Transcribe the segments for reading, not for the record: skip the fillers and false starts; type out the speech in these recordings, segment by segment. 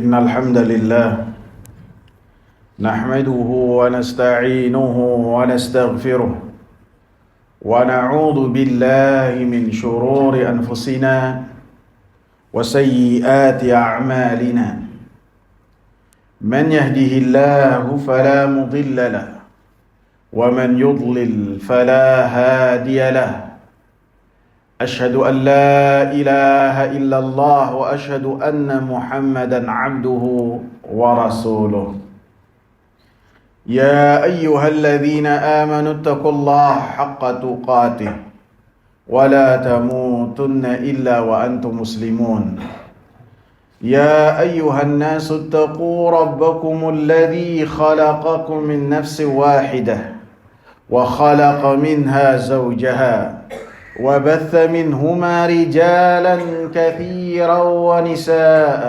إن الحمد لله نحمده ونستعينه ونستغفره ونعوذ بالله من شرور أنفسنا وسيئات أعمالنا من يهده الله فلا مضل له ومن يضلل فلا هادي له أشهد أن لا إله إلا الله وأشهد أن محمدا عبده ورسوله يا أيها الذين آمنوا اتقوا الله حق تقاته ولا تموتن إلا وأنتم مسلمون يا أيها الناس اتقوا ربكم الذي خلقكم من نفس واحدة وخلق منها زوجها وبث منهما رجالا كثيرا ونساء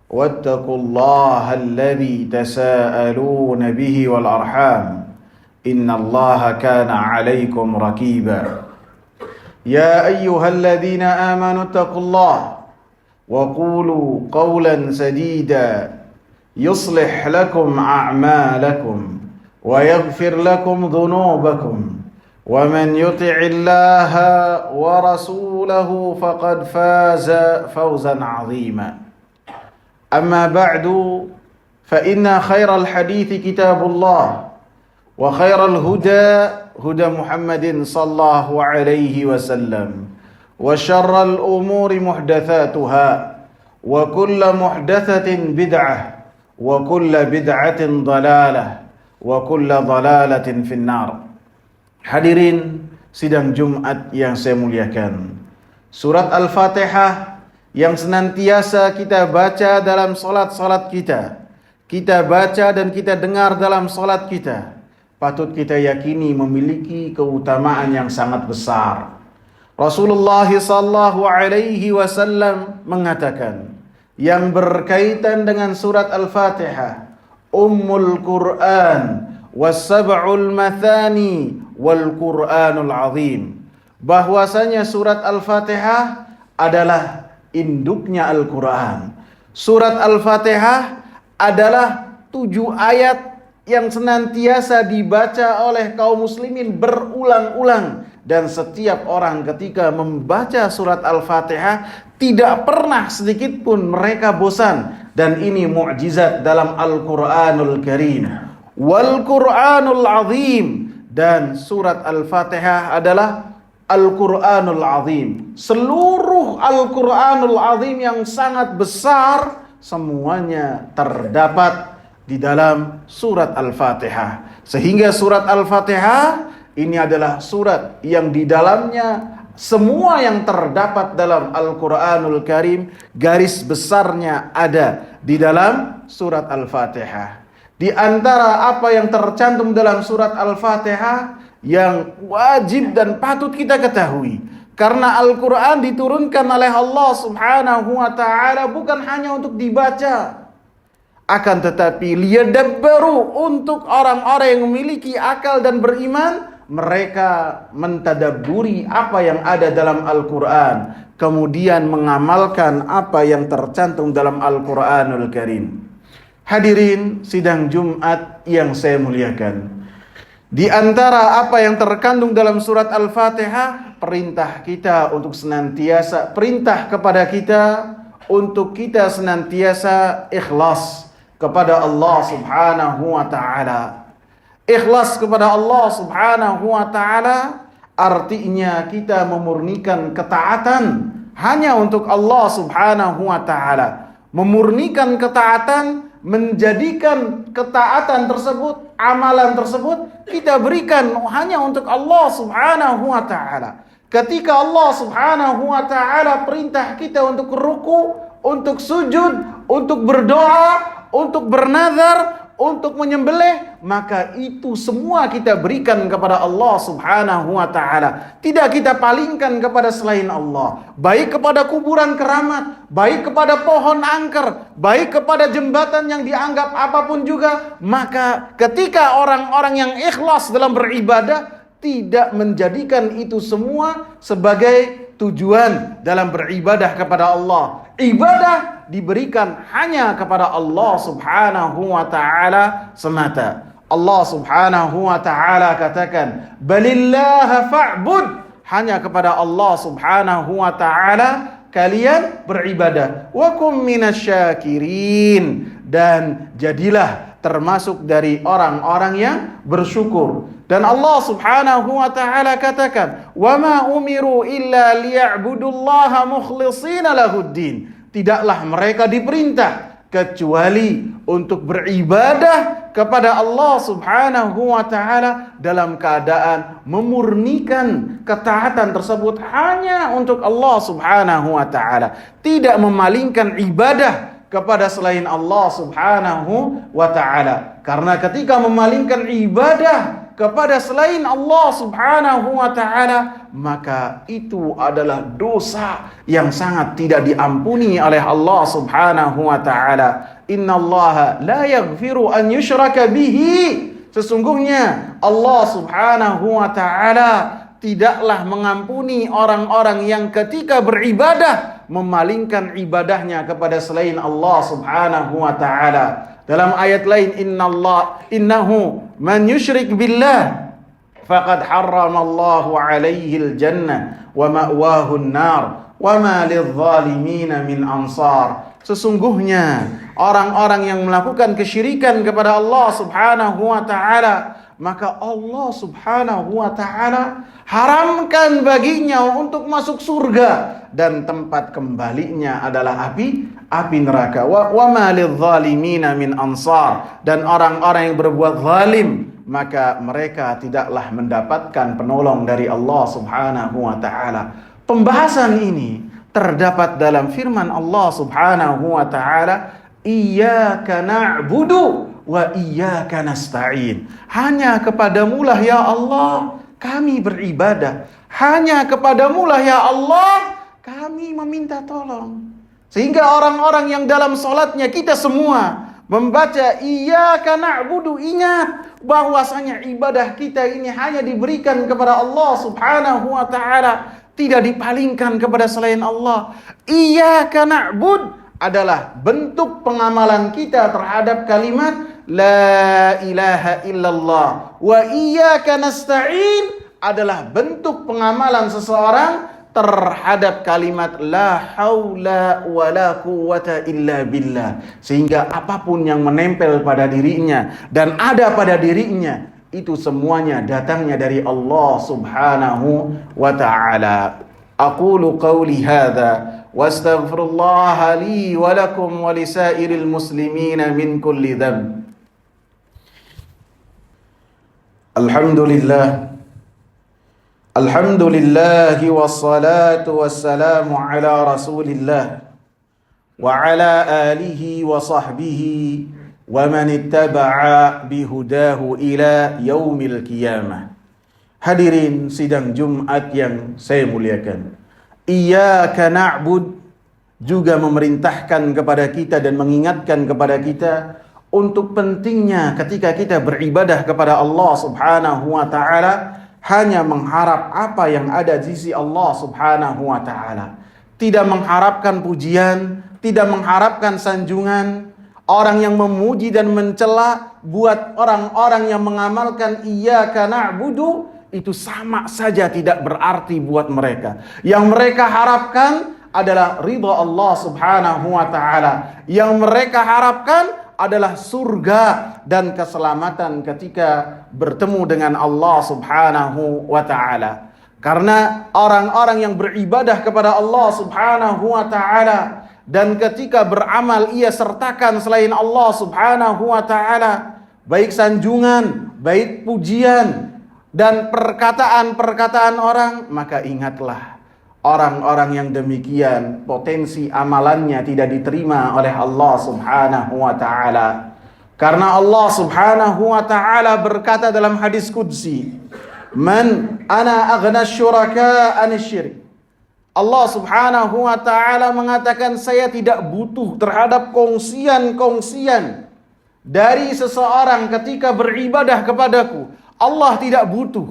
واتقوا الله الذي تساءلون به والأرحام إن الله كان عليكم رقيبا يا أيها الذين آمنوا اتقوا الله وقولوا قولا سديدا يصلح لكم أعمالكم ويغفر لكم ذنوبكم ومن يطع الله ورسوله فقد فاز فوزا عظيما أما بعد فإن خير الحديث كتاب الله وخير الهدى هدى محمد صلى الله عليه وسلم وشر الأمور محدثاتها وكل محدثة بدعة وكل بدعة ضلالة وكل ضلالة في النار. Hadirin sidang Jumat yang saya muliakan, surat Al-Fatihah yang senantiasa kita baca dalam salat-salat kita, kita baca dan kita dengar dalam salat kita, patut kita yakini memiliki keutamaan yang sangat besar. Rasulullah sallallahu alaihi wasallam mengatakan, yang berkaitan dengan surat Al-Fatihah, Ummul Quran was-sab'ul mathani wal Qur'anul azim, bahwasanya surat Al-Fatihah adalah induknya Al-Quran. Surat Al-Fatihah adalah 7 ayat yang senantiasa dibaca oleh kaum muslimin berulang-ulang, dan setiap orang ketika membaca surat Al-Fatihah tidak pernah sedikit pun mereka bosan, dan ini mukjizat dalam Al-Quranul Karim wal Qur'anul azim. Dan surat Al-Fatihah adalah Al-Quranul Azim. Seluruh Al-Quranul Azim yang sangat besar semuanya terdapat di dalam surat Al-Fatihah. Sehingga surat Al-Fatihah ini adalah surat yang di dalamnya semua yang terdapat dalam Al-Quranul Karim garis besarnya ada di dalam surat Al-Fatihah. Di antara apa yang tercantum dalam surat Al-Fatihah yang wajib dan patut kita ketahui, karena Al-Quran diturunkan oleh Allah subhanahu wa ta'ala bukan hanya untuk dibaca, akan tetapi liyadabbaru, untuk orang-orang yang memiliki akal dan beriman, mereka mentadabburi apa yang ada dalam Al-Quran, kemudian mengamalkan apa yang tercantum dalam Al-Quranul Karim. Hadirin sidang Jumat yang saya muliakan, di antara apa yang terkandung dalam surat Al-Fatihah, perintah kita untuk senantiasa, perintah kepada kita untuk kita senantiasa ikhlas kepada Allah subhanahu wa ta'ala. Ikhlas kepada Allah subhanahu wa ta'ala artinya kita memurnikan ketaatan hanya untuk Allah subhanahu wa ta'ala. Memurnikan ketaatan, menjadikan ketaatan tersebut, amalan tersebut kita berikan hanya untuk Allah subhanahu wa ta'ala. Ketika Allah subhanahu wa ta'ala perintah kita untuk ruku, untuk sujud, untuk berdoa, untuk bernazar, untuk menyembelih, maka itu semua kita berikan kepada Allah subhanahu wa ta'ala. Tidak kita palingkan kepada selain Allah, baik kepada kuburan keramat, baik kepada pohon angker, baik kepada jembatan yang dianggap apapun juga. Maka ketika orang-orang yang ikhlas dalam beribadah, tidak menjadikan itu semua sebagai tujuan dalam beribadah kepada Allah. Ibadah diberikan hanya kepada Allah Subhanahu wa ta'ala semata. Allah Subhanahu wa ta'ala katakan, "Balillaha fa'bud." Hanya kepada Allah Subhanahu wa ta'ala kalian beribadah. Wa kum minasyakirin, dan jadilah termasuk dari orang-orang yang bersyukur. Dan Allah Subhanahu wa ta'ala katakan, "Wa ma umiru illa liya'budullaha mukhlishina lahuddin." Tidaklah mereka diperintah kecuali untuk beribadah kepada Allah Subhanahu wa ta'ala dalam keadaan memurnikan ketaatan tersebut hanya untuk Allah Subhanahu wa ta'ala, tidak memalingkan ibadah kepada selain Allah Subhanahu wa ta'ala. Karena ketika memalingkan ibadah kepada selain Allah Subhanahu wa ta'ala, maka itu adalah dosa yang sangat tidak diampuni oleh Allah Subhanahu wa ta'ala. Innallaha la yaghfiru an yushraka bihi. Sesungguhnya Allah Subhanahu wa ta'ala tidaklah mengampuni orang-orang yang ketika beribadah memalingkan ibadahnya kepada selain Allah Subhanahu wa ta'ala. Dalam ayat lain, innahu man yushrik billah faqad harramallahu alaihil jannah wa ma'wahu an-nar wa ma lidh-dhalimin min ansar. Sesungguhnya orang-orang yang melakukan kesyirikan kepada Allah Subhanahu wa ta'ala, maka Allah Subhanahu wa ta'ala haramkan baginya untuk masuk surga, dan tempat kembalinya adalah api neraka. Wa ma lidh-dhalimina min ansar, dan orang-orang yang berbuat zalim, maka mereka tidaklah mendapatkan penolong dari Allah Subhanahu wa ta'ala. Pembahasan ini terdapat dalam firman Allah Subhanahu wa ta'ala, "Iyyaka na'budu wa iyyaka nasta'in." Hanya kepadamulah ya Allah kami beribadah, hanya kepadamulah ya Allah kami meminta tolong. Sehingga orang-orang yang dalam salatnya kita semua membaca iyyaka na'budu, ingat bahwasanya ibadah kita ini hanya diberikan kepada Allah Subhanahu wa ta'ala, tidak dipalingkan kepada selain Allah. Iyyaka na'bud adalah bentuk pengamalan kita terhadap kalimat la ilaha illallah. Wa iyyaka nasta'in adalah bentuk pengamalan seseorang terhadap kalimat la haula wala quwwata illa billah. Sehingga apapun yang menempel pada dirinya dan ada pada dirinya, itu semuanya datangnya dari Allah Subhanahu wa ta'ala. Aqulu qawli hadha wastaghfirullaha li wa lakum wa lisairil muslimina min kulli dhanb. Alhamdulillah wassalatu wassalamu ala rasulillah wa ala alihi wa sahbihi wa man ittaba'a bihudahu ila yaumil qiyamah. Hadirin sidang Jumat yang saya muliakan, iyyaka na'bud juga memerintahkan kepada kita dan mengingatkan kepada kita untuk pentingnya ketika kita beribadah kepada Allah Subhanahu wa ta'ala hanya mengharap apa yang ada di sisi Allah Subhanahu wa ta'ala. Tidak mengharapkan pujian, tidak mengharapkan sanjungan. Orang yang memuji dan mencela buat orang-orang yang mengamalkan iyyaka na'budu, itu sama saja tidak berarti buat mereka. Yang mereka harapkan adalah ridha Allah Subhanahu wa ta'ala. Yang mereka harapkan adalah surga dan keselamatan ketika bertemu dengan Allah Subhanahu wa ta'ala. Karena orang-orang yang beribadah kepada Allah Subhanahu wa ta'ala dan ketika beramal ia sertakan selain Allah Subhanahu wa ta'ala, baik sanjungan, baik pujian dan perkataan-perkataan orang, maka ingatlah orang-orang yang demikian potensi amalannya tidak diterima oleh Allah Subhanahu wa ta'ala. Karena Allah Subhanahu wa ta'ala berkata dalam hadis qudsi, "Man ana aghna syuraka anisyirik." Allah Subhanahu wa ta'ala mengatakan, saya tidak butuh terhadap kongsian-kongsian dari seseorang ketika beribadah kepadaku. Allah tidak butuh.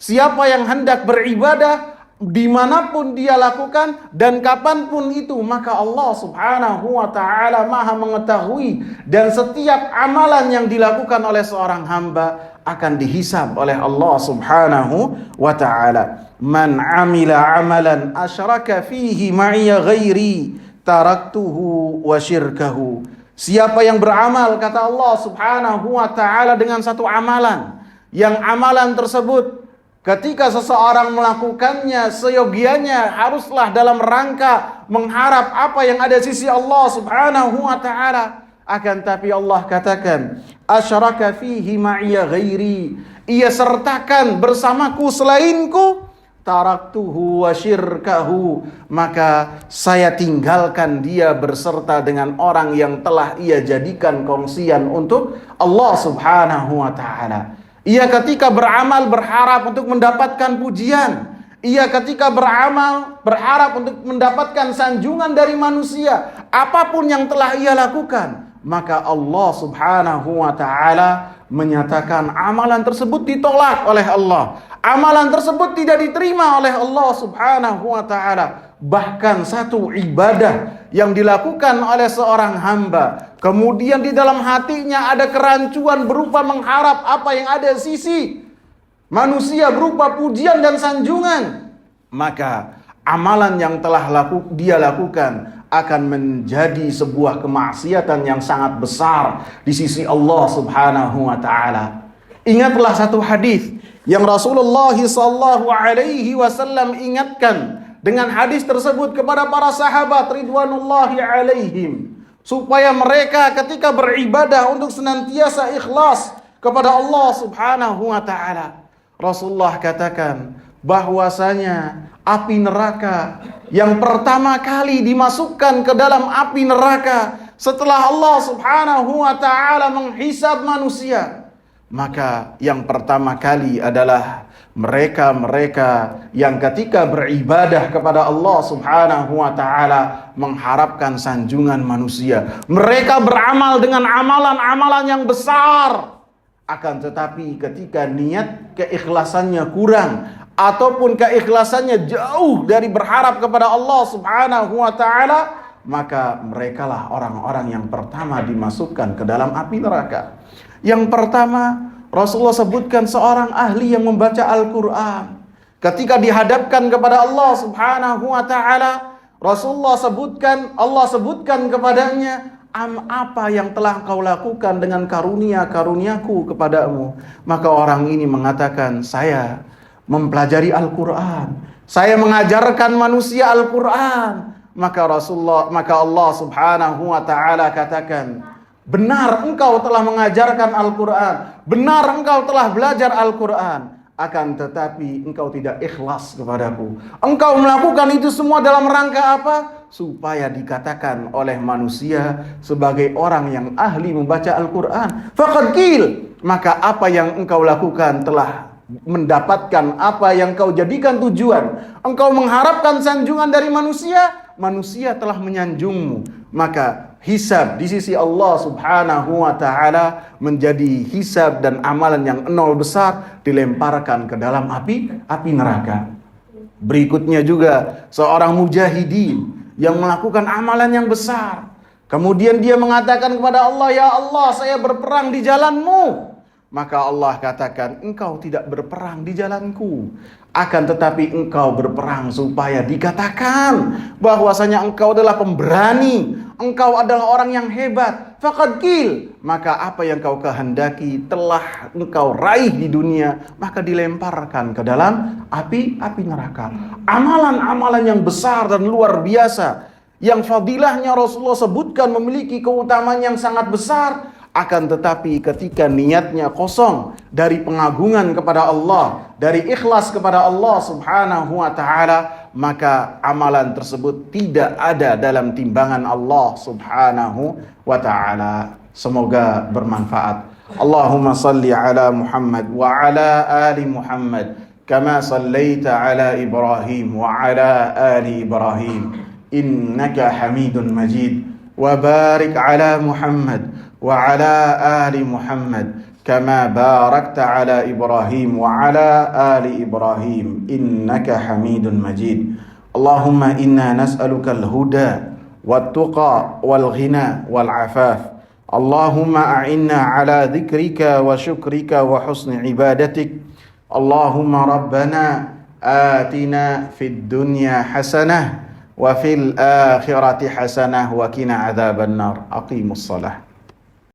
Siapa yang hendak beribadah dimanapun dia lakukan dan kapanpun itu, maka Allah subhanahu wa ta'ala maha mengetahui, dan setiap amalan yang dilakukan oleh seorang hamba akan dihisab oleh Allah subhanahu wa ta'ala. Man amila amalan asyraka fihi ma'iya ghairi taraktuhu wa syirkahu. Siapa yang beramal, kata Allah subhanahu wa ta'ala, dengan satu amalan, yang amalan tersebut ketika seseorang melakukannya seyogianya haruslah dalam rangka mengharap apa yang ada sisi Allah subhanahu wa ta'ala. Akan tapi Allah katakan, asyraka fihi ma'iya ghairi, ia sertakan bersamaku selainku, taraktuhu wa syirkahu, maka saya tinggalkan dia berserta dengan orang yang telah ia jadikan kongsian untuk Allah subhanahu wa ta'ala. Ia ketika beramal berharap untuk mendapatkan pujian. Ia ketika beramal berharap untuk mendapatkan sanjungan dari manusia. Apapun yang telah ia lakukan, maka Allah subhanahu wa ta'ala menyatakan amalan tersebut ditolak oleh Allah. Amalan tersebut tidak diterima oleh Allah subhanahu wa ta'ala. Bahkan satu ibadah yang dilakukan oleh seorang hamba, kemudian di dalam hatinya ada kerancuan berupa mengharap apa yang ada sisi manusia berupa pujian dan sanjungan, maka amalan yang telah dia lakukan akan menjadi sebuah kemaksiatan yang sangat besar di sisi Allah subhanahu wa ta'ala. Ingatlah satu hadis yang Rasulullah sallallahu alaihi wasallam ingatkan dengan hadis tersebut kepada para sahabat ridwanullahi alaihim, supaya mereka ketika beribadah untuk senantiasa ikhlas kepada Allah subhanahu wa ta'ala. Rasulullah katakan bahwasanya api neraka yang pertama kali dimasukkan ke dalam api neraka setelah Allah subhanahu wa ta'ala menghisab manusia, maka yang pertama kali adalah mereka-mereka yang ketika beribadah kepada Allah subhanahu wa ta'ala mengharapkan sanjungan manusia. Mereka beramal dengan amalan-amalan yang besar, akan tetapi ketika niat keikhlasannya kurang ataupun keikhlasannya jauh dari berharap kepada Allah subhanahu wa ta'ala, maka merekalah orang-orang yang pertama dimasukkan ke dalam api neraka. Yang pertama, Rasulullah sebutkan seorang ahli yang membaca Al-Quran. Ketika dihadapkan kepada Allah subhanahu wa ta'ala, Allah sebutkan kepadanya, apa yang telah kau lakukan dengan karunia-karuniaku kepadamu? Maka orang ini mengatakan, saya mempelajari Al-Quran, saya mengajarkan manusia Al-Quran. Maka Allah subhanahu wa ta'ala katakan, benar engkau telah mengajarkan Al-Quran, benar engkau telah belajar Al-Quran, akan tetapi engkau tidak ikhlas kepadaku. Engkau melakukan itu semua dalam rangka apa? Supaya dikatakan oleh manusia sebagai orang yang ahli membaca Al-Quran. Faqad qil, maka apa yang engkau lakukan telah mendapatkan apa yang kau jadikan tujuan. Engkau mengharapkan sanjungan dari manusia, manusia telah menyanjungmu. Maka hisab di sisi Allah subhanahu wa ta'ala menjadi hisab dan amalan yang nol besar, dilemparkan ke dalam api neraka. Berikutnya juga seorang mujahidin yang melakukan amalan yang besar, kemudian dia mengatakan kepada Allah, ya Allah, saya berperang di jalanmu. Maka Allah katakan, engkau tidak berperang di jalanku, akan tetapi engkau berperang supaya dikatakan bahwasanya engkau adalah pemberani, engkau adalah orang yang hebat. Faqad qil, maka apa yang kau kehendaki telah engkau raih di dunia, maka dilemparkan ke dalam api neraka. Amalan-amalan yang besar dan luar biasa, yang fadilahnya Rasulullah sebutkan memiliki keutamaan yang sangat besar, akan tetapi ketika niatnya kosong dari pengagungan kepada Allah, dari ikhlas kepada Allah subhanahu wa ta'ala, maka amalan tersebut tidak ada dalam timbangan Allah subhanahu wa ta'ala. Semoga bermanfaat. Allahumma salli ala Muhammad wa ala ali Muhammad kama sallaita ala Ibrahim wa ala ali Ibrahim innaka Hamidun Majid, wa barik ala Muhammad وعلى آل محمد كما باركت على إبراهيم وعلى آل إبراهيم إنك حميد مجيد اللهم إنا نسألك الهدى والتقى والغنى والعفاف اللهم أعنا على ذكرك وشكرك وحسن عبادتك اللهم ربنا آتنا في الدنيا حسنة وفي الآخرة حسنة وقنا عذاب النار أقيموا الصلاة